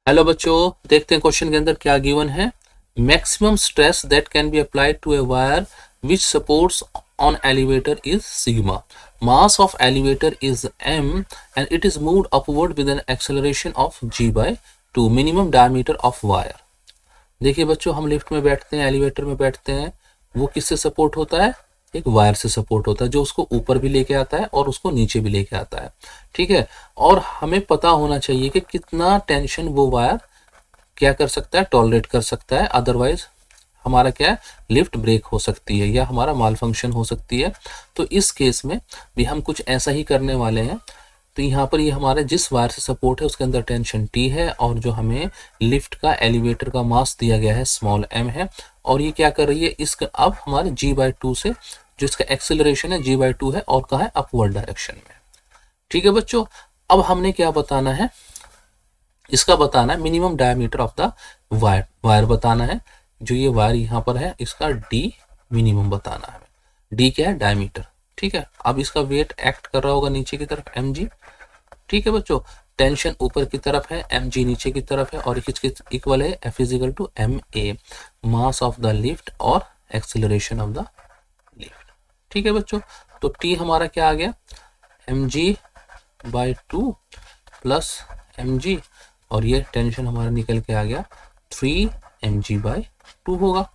Hello बच्चों, देखते हैं क्वेश्चन के अंदर क्या गिवन है। Maximum stress that can be applied to a wire which supports on elevator is sigma. Mass of elevator is m and it is moved upward with an acceleration of g/2। Minimum diameter of wire. देखिए बच्चों, हम lift में बैठते हैं, elevator में बैठते हैं, वो किससे सपोर्ट होता है? एक वायर से सपोर्ट होता है जो उसको ऊपर भी लेके आता है और उसको नीचे भी लेके आता है। ठीक है, और हमें पता होना चाहिए कि कितना टेंशन वो वायर क्या कर सकता है, टॉलरेट कर सकता है, अदरवाइज हमारा क्या है, लिफ्ट ब्रेक हो सकती है या हमारा माल फंक्शन हो सकती है। तो इस केस में भी हम कुछ ऐसा ही करने वाले हैं। तो यहाँ पर ये हमारे जिस वायर से सपोर्ट है उसके अंदर टेंशन T है और जो हमें लिफ्ट का एलिवेटर का मास दिया गया है स्मॉल m है, और ये क्या कर रही है, इसका अब हमारे g/2 से जो इसका एक्सेलरेशन है g/2 है और कहाँ है, अपवर्ड डायरेक्शन में। ठीक है बच्चों, अब हमने क्या बताना है, इसका बताना है minimum diameter of the wire. Wire बताना है, जो ये वायर यहाँ पर है इसका d मिनिमम बताना है। d क्या है, डायमीटर। ठीक है, अब इसका वेट एक्ट कर रहा होगा नीचे की तरफ mg। ठीक है बच्चों, टेंशन ऊपर की तरफ है, mg नीचे की तरफ है और किसके इक्वल है, F is equal to ma, mass of the lift और एक्सेलरेशन ऑफ द लिफ्ट। ठीक है बच्चों, तो t हमारा क्या आ गया, mg/2 प्लस mg, और ये टेंशन हमारा निकल के आ गया 3mg/2 होगा।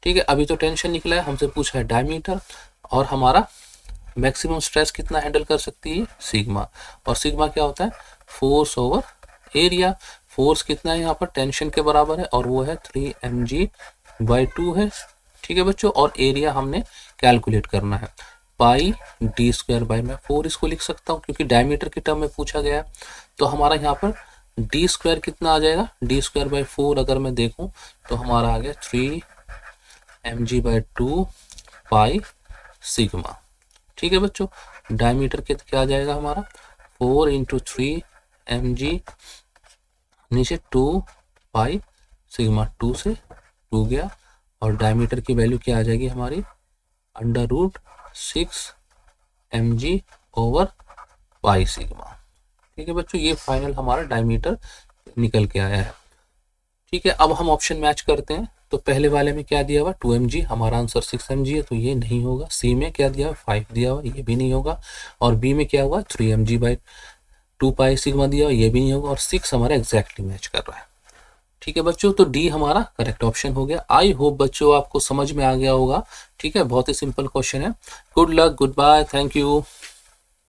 ठीक है, अभी तो टेंशन निकला है, हमसे पूछा है डायमीटर, और हमारा मैक्सिमम स्ट्रेस कितना हैंडल कर सकती है, सिग्मा। और सिग्मा क्या होता है, फोर्स ओवर एरिया। फोर्स कितना है यहाँ पर, टेंशन के बराबर है और वो है 3mg/2 है। ठीक है बच्चों, और एरिया हमने कैलकुलेट करना है, पाई d², मैं 4 इसको लिख सकता हूँ क्योंकि डायमीटर की टर्म में पूछा गया है। तो हमारा यहाँ पर d² कितना आ जाएगा, d²/4 अगर मैं देखूँ तो हमारा आ गया 3mg/2 पाई सिग्मा। ठीक है बच्चों, डायमीटर क्या आ जाएगा हमारा, 4 × 3mg नीचे 2 पाई सिग्मा, 2 से 2 गया, और डायमीटर की वैल्यू क्या आ जाएगी हमारी, √6mg/पाई सिग्मा। ठीक है बच्चों, ये फाइनल हमारा डायमीटर निकल के आया है। ठीक है, अब हम ऑप्शन मैच करते हैं। तो पहले वाले में क्या दिया हुआ, 2mg, हमारा आंसर 6mg है तो ये नहीं होगा। सी में क्या दिया हुआ, 5 दिया हुआ, ये भी नहीं होगा। और बी में क्या हुआ, 3mg/2 पाई सिग्मा दिया हुआ, ये भी नहीं होगा। और 6 हमारा एग्जैक्टली मैच कर रहा है। ठीक है बच्चों, तो डी हमारा करेक्ट ऑप्शन हो गया। आई होप बच्चों आपको समझ में आ गया होगा। ठीक है, बहुत ही सिंपल क्वेश्चन है। Good luck, good bye, thank you.